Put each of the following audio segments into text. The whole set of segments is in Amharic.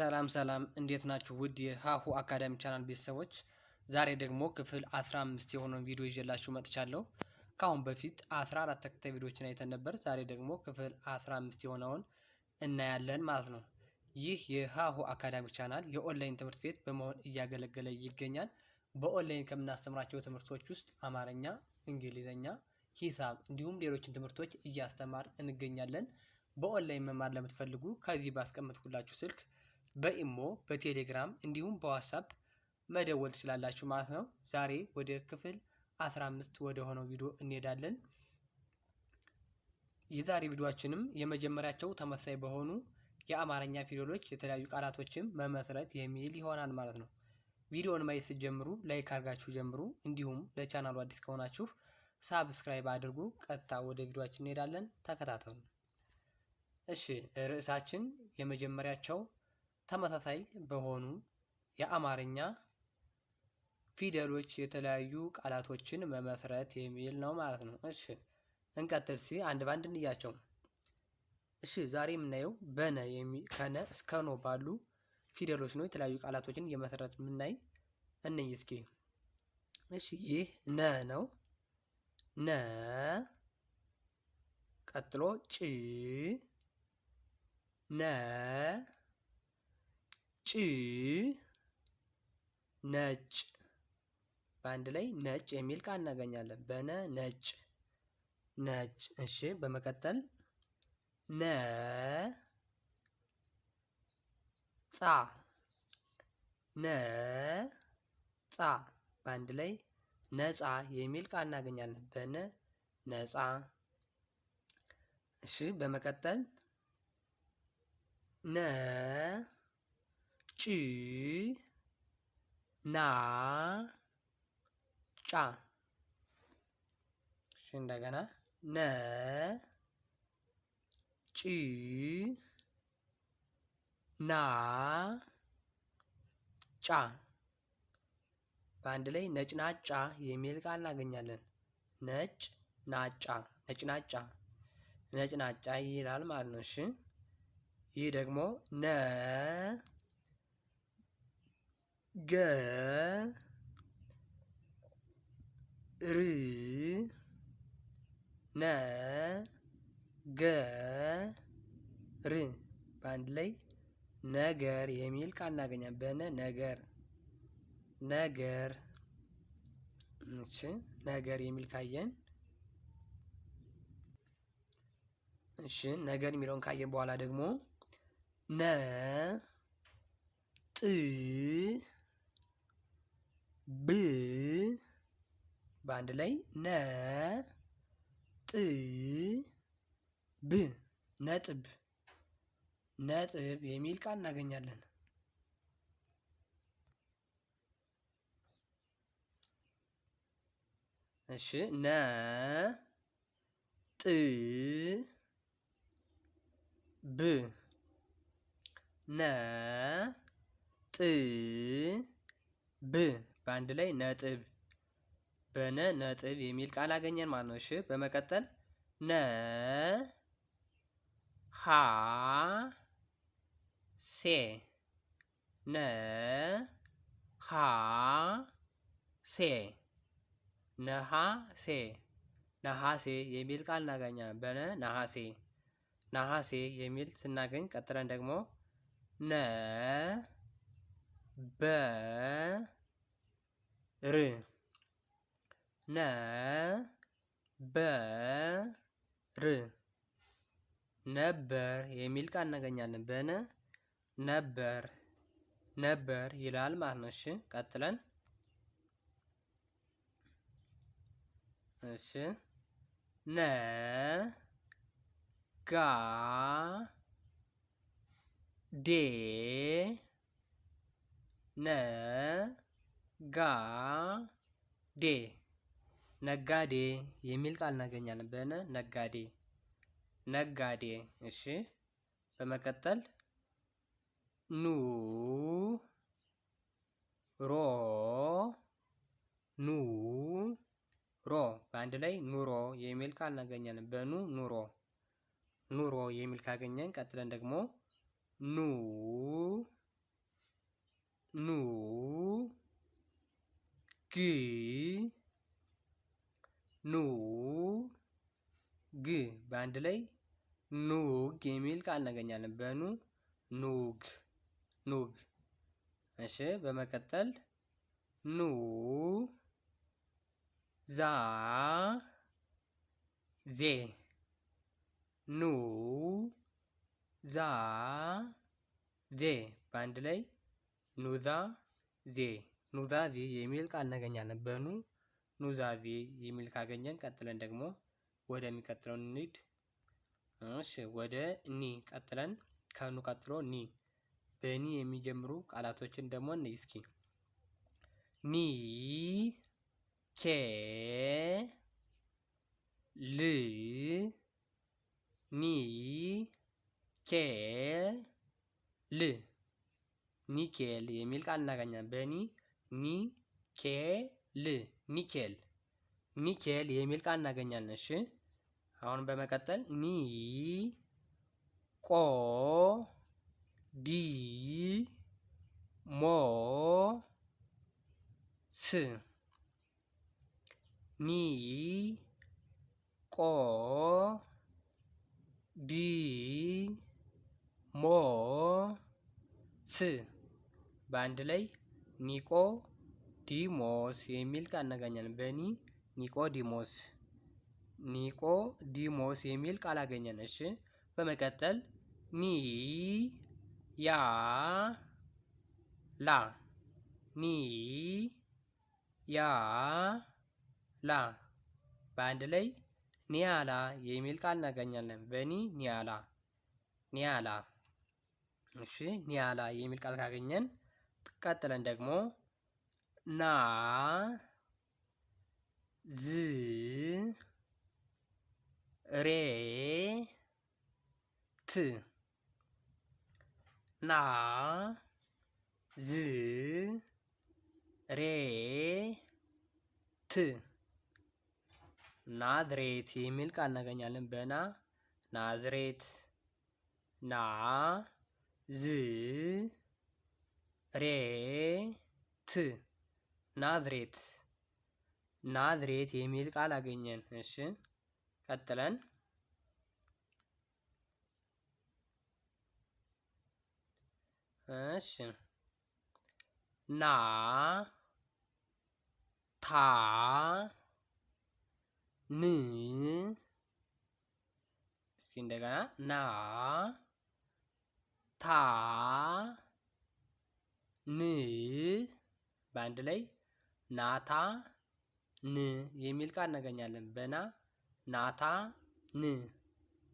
ሰላም እንዴት ናችሁ? ውድ የሀሁ አካዳሚ ቻናል ቤተሰቦች ዛሬ ደግሞ ክፍል 15 የሆነውን ቪዲዮ ይዤላችሁ መጥቻለሁ። ከአሁን በፊት 14 ተከታታይ ቪዲዮዎችን አይተን ነበር። ዛሬ ደግሞ ክፍል 15 የሆነውን እናያለን ማለት ነው። ይህ የሀሁ አካዳሚ ቻናል የኦንላይን ትምህርት ቤት በመሆን እያገለገለ ይገኛል። በኦንላይን ከምናስተምራቸው ትምህርቶች ውስጥ አማርኛ፣ እንግሊዘኛ፣ ሂሳብ እንዲሁም ሌሎችን ትምህርቶች እያስተማር እንገኛለን። በኦንላይን መማር ለምትፈልጉ ከዚህ ባስቀመጥኩላችሁ ስልክ በኢሞ በቴሌግራም እንዲሁም በዋትስአፕ መደወል ትችላላችሁ ማለት ነው። ዛሬ ወደ ክፍል 15 ወደ ሆነው ቪዲዮ እንሄዳለን። የዛሬ ቪዲዮአችንም የመጀመሪያቸው ተመሳሳይ በሆኑ የአማርኛ ፊደሎች የተለያዩ ቃላቶችን መመስረት የሚል ይሆናል ማለት ነው። ቪዲዮውን ማየት ስትጀምሩ ላይክ አድርጋችሁ ጀምሩ። እንዲሁም ለቻናሉ አዲስ ከሆናችሁ ሳብስክራይብ አድርጉ። ቀጥታ ወደ ቪዲዮአችን እንሄዳለን። ተከታተሉ። እሺ፣ ርዕሳችን የመጀመሪያቸው ተመሳሳይ በሆኑ የአማርኛ ፊደሎች የተለያዩ ቃላቶችን መመስረት የሚል ነው ማለት ነው። እሺ እንቀጥል። አንድ ባንድ እንያቸው። እሺ ዛሬ የምናየው በነ ከነ እስከ ኖ ባሉ ፊደሎች ነው። የተለያዩ ቃላቶችን የመሰረት የምናይ እንይ እስኪ። እሺ ይህ ነ ነው። ነ ቀጥሎ ጭ ነ ጭ ነጭ። በአንድ ላይ ነጭ የሚል ቃል እናገኛለን። በነ ነጭ ነጭ። እሺ በመቀጠል ነ ጻ ነ ጻ። በአንድ ላይ ነጻ የሚል ቃል እናገኛለን። በነ ነጻ። እሺ በመቀጠል ነ ጭ ና ጫ። እሺ እንደገና ነ ጭ ና ጫ። በአንድ ላይ ነጭናጫ የሚል ቃል እናገኛለን። ነጭ ናጫ ነጭናጫ ነጭናጫ ይላል ማለት ነው። እሺ ይህ ደግሞ ነ ገ ር ነ ገ ር። በአንድ ላይ ነገር የሚል ቃል እናገኛለን። በነ ነገር ነገር። እሺ ነገር የሚል ካየን እሺ ነገር የሚለውን ካየን በኋላ ደግሞ ነ ጥ ብ። በአንድ ላይ ነ ጥ ብ ነጥብ ነጥብ የሚል ቃል እናገኛለን። እሺ ነ ጥ ብ ነ ጥ ብ። በአንድ ላይ ነጥብ በነ ነጥብ የሚል ቃል አገኘን ማለት ነው። እሺ በመቀጠል ነ ሀ ሴ ነ ሀ ሴ ነሐሴ ነሐሴ የሚል ቃል እናገኛለን። በነ ነሐሴ ነሐሴ የሚል ስናገኝ ቀጥለን ደግሞ ነ በ ር ነ በ ር ነበር የሚል ቃል እናገኛለን። በነ ነበር ነበር ይላል ማለት ነው። እሺ ቀጥለን እሺ ነ ጋ ዴ ነ ጋ ዴ ነጋዴ የሚል ቃል እናገኛለን። በነ ነጋዴ ነጋዴ። እሺ በመቀጠል ኑ ሮ ኑ ሮ። በአንድ ላይ ኑሮ የሚል ቃል እናገኛለን። በኑ ኑሮ ኑሮ የሚል ካገኘን ቀጥለን ደግሞ ኑ ኑ ግ ኑ ግ በአንድ ላይ ኑግ የሚል ቃል እናገኛለን። በኑ ኑግ ኑግ። እሺ በመቀጠል ኑ ዛ ዜ ኑ ዛ ዜ በአንድ ላይ ኑዛ ዜ ኑዛዜ የሚል ቃል እናገኛለን። በኑ ኑዛዜ የሚል ካገኘን ቀጥለን ደግሞ ወደሚቀጥለው እንሂድ። እሺ ወደ ኒ ቀጥለን ከኑ ቀጥሎ ኒ በኒ የሚጀምሩ ቃላቶችን ደግሞ እንይ እስኪ። ኒ ኬ ል ኒ ኬ ል ኒኬል የሚል ቃል እናገኛለን። በኒ ኒ ኬ ል ኒኬል ኒኬል የሚል ቃል እናገኛለን። እሺ አሁን በመቀጠል ኒ ቆ ዲ ሞ ስ ኒ ቆ ዲ ሞ ስ በአንድ ላይ ኒቆ ዲሞስ የሚል ቃል እናገኛለን። በኒ ኒቆ ዲሞስ ኒቆ ዲሞስ የሚል ቃል አገኘን። እሺ በመቀጠል ኒ ያ ላ ኒ ያ ላ በአንድ ላይ ኒያላ የሚል ቃል እናገኛለን። በኒ ኒያላ ኒያላ። እሺ ኒያላ የሚል ቃል ካገኘን ቀጥለን ደግሞ ና ዝ ሬ ት ና ዝ ሬ ት ናዝሬት የሚል ቃል እናገኛለን። በና ናዝሬት ና ዝ ሬ ት ናዝሬት ናዝሬት የሚል ቃል አገኘን። እሺ ቀጥለን እሺ ና ታ ን እስኪ እንደገና ና ታ ን በአንድ ላይ ናታ ን የሚል ቃል እናገኛለን። በና ናታ ን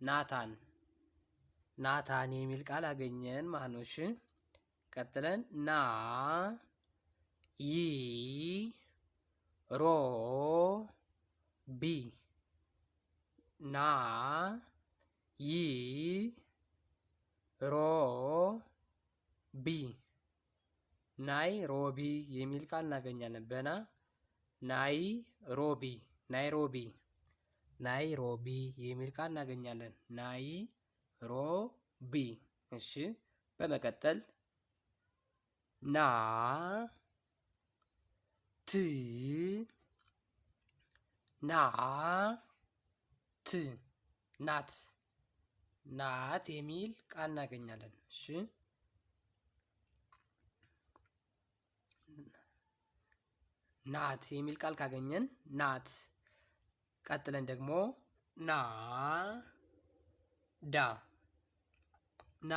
ናታን ናታን የሚል ቃል አገኘን ማለት ነው። እሺ ቀጥለን ና ይ ሮ ቢ ና ይ ሮ ቢ ናይ ሮቢ የሚል ቃል እናገኛለን። በና ናይ ሮቢ ናይሮቢ ናይሮቢ የሚል ቃል እናገኛለን። ናይ ሮቢ። እሺ በመቀጠል ና ት ና ት ናት ናት የሚል ቃል እናገኛለን። እሺ ናት የሚል ቃል ካገኘን ናት። ቀጥለን ደግሞ ና ዳ ና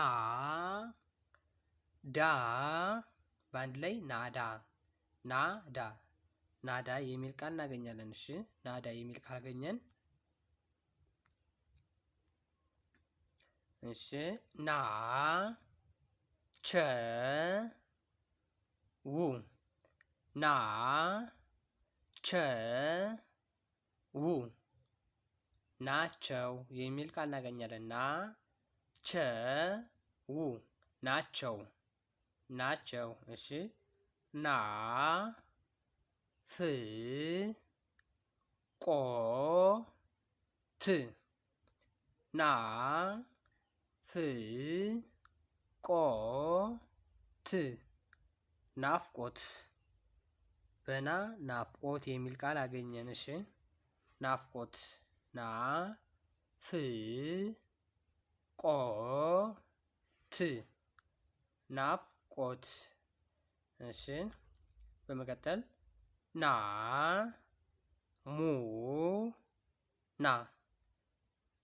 ዳ በአንድ ላይ ናዳ ናዳ ናዳ የሚል ቃል እናገኛለን። እሺ ናዳ የሚል ቃል ካገኘን እሺ ና ቸ ው ና ቸ ው ናቸው የሚል ቃል እናገኛለን። ና ቸ ው ናቸው ናቸው። እሺ ና ፍ ቆ ት ና ፍ ቆ ት ናፍቆት በና ናፍቆት የሚል ቃል አገኘን። እሺ ናፍቆት ና ፍ ቆ ት ናፍቆት። እሺ በመቀጠል ና ሙ ና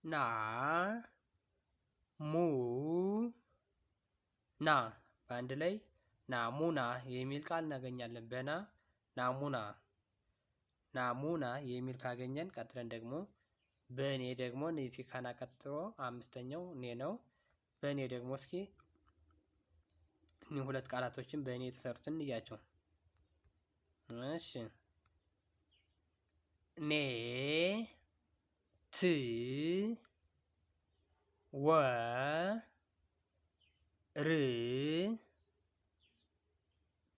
ና ሙ ና በአንድ ላይ ናሙና የሚል ቃል እናገኛለን። በና ናሙና ናሙና የሚል ካገኘን ቀጥለን ደግሞ በእኔ ደግሞ እነዚህ ካና ቀጥሎ አምስተኛው እኔ ነው። በእኔ ደግሞ እስኪ እኔ ሁለት ቃላቶችን በእኔ የተሰሩትን እንያቸው። እሺ ኔ ት ወ ር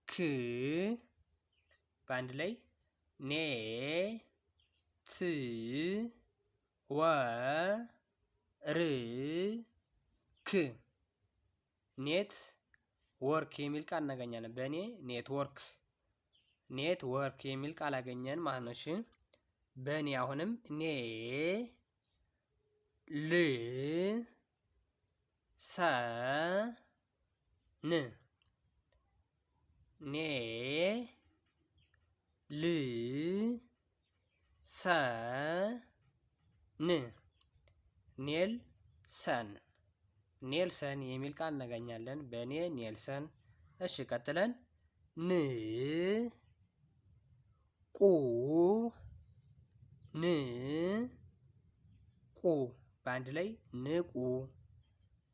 ክ በአንድ ላይ ኔ ት ወ ር ክ ኔት ወርክ የሚል ቃል እናገኛለን። በእኔ ኔትወርክ የሚል ቃል አገኘን ማለት ነው። እሺ በእኔ አሁንም ኔ ል ሰ ን ኔ ል ሰ ን ኔልሰን የሚል ቃል እናገኛለን። በእኔ ኔልሰን። እሺ ቀጥለን ን ቁ ን ቁ በአንድ ላይ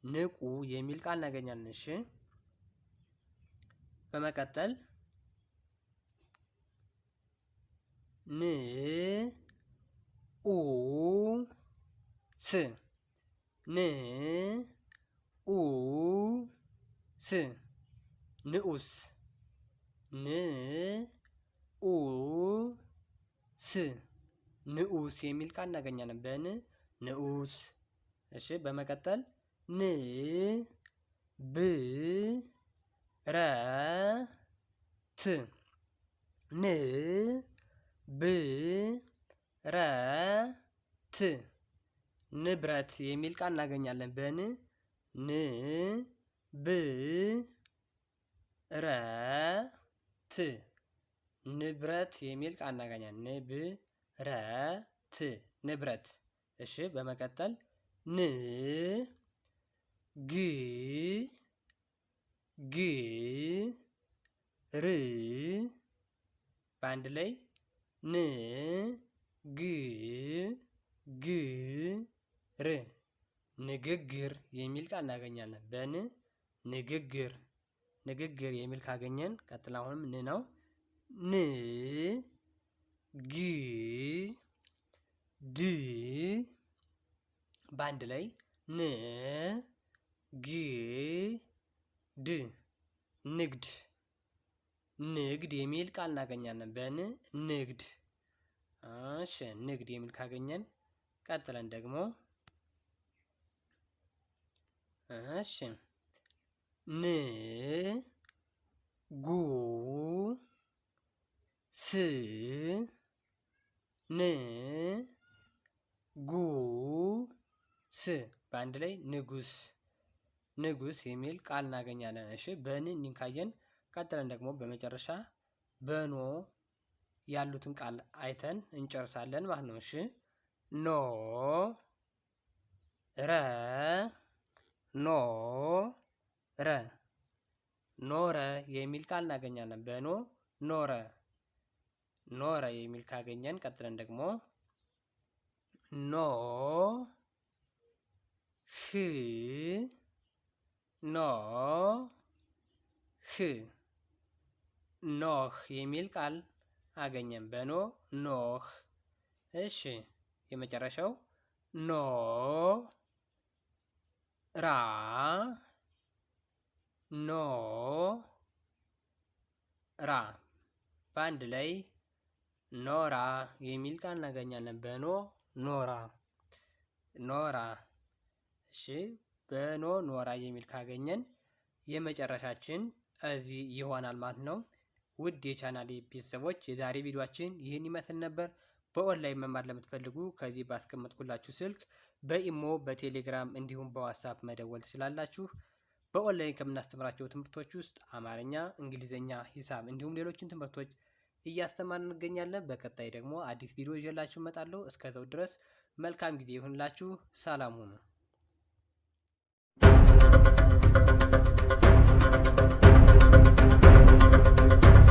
ንቁ የሚል ቃል እናገኛለን። እሺ በመቀጠል ን ኡ ስ ን ኡ ስ ንኡስ ን ኡ ስ ንኡስ የሚል ቃል እናገኛለን። በን ንኡስ። እሺ በመቀጠል ን ብ ረ ት ን ብ ረ ት ንብረት የሚል ቃል እናገኛለን። በን ን ብ ረ ት ንብረት የሚል ቃል እናገኛለን። ንብረት። እሺ በመቀጠል ን ግ ር በአንድ ላይ ን ግ ር ንግግር የሚል ቃል እናገኛለን። በን ንግግር የሚል ካገኘን ቀጥላ አሁንም ን ነው። ን ግ ድ በአንድ ላይ ን ግ ድ ንግድ የሚል ቃል እናገኛለን። በን ንግድ። እሺ ንግድ የሚል ካገኘን ቀጥለን ደግሞ እሺ ን ጉ ስ ን ጉ ስ በአንድ ላይ ንጉስ የሚል ቃል እናገኛለን። እሺ በን ካየን ቀጥለን ደግሞ በመጨረሻ በኖ ያሉትን ቃል አይተን እንጨርሳለን ማለት ነው። እሺ ኖ ረ ኖረ የሚል ቃል እናገኛለን። በኖ ኖረ የሚል ካገኘን ቀጥለን ደግሞ ኖ ህ ኖህ የሚል ቃል አገኘን። በኖ ኖህ። እሺ የመጨረሻው ኖ ራ በአንድ ላይ ኖራ የሚል ቃል እናገኛለን። በኖ ኖራ። እሺ በኖ ኖራ የሚል ካገኘን የመጨረሻችን እዚህ ይሆናል ማለት ነው። ውድ የቻናሌ ቤተሰቦች የዛሬ ቪዲዮአችን ይህን ይመስል ነበር። በኦንላይን መማር ለምትፈልጉ ከዚህ ባስቀመጥኩላችሁ ስልክ በኢሞ፣ በቴሌግራም እንዲሁም በዋትስአፕ መደወል ትችላላችሁ። በኦንላይን ከምናስተምራቸው ትምህርቶች ውስጥ አማርኛ፣ እንግሊዝኛ፣ ሂሳብ እንዲሁም ሌሎችን ትምህርቶች እያስተማርን እንገኛለን። በቀጣይ ደግሞ አዲስ ቪዲዮ ይዤላችሁ እመጣለሁ። እስከዛው ድረስ መልካም ጊዜ ይሁንላችሁ። ሰላም ሁኑ።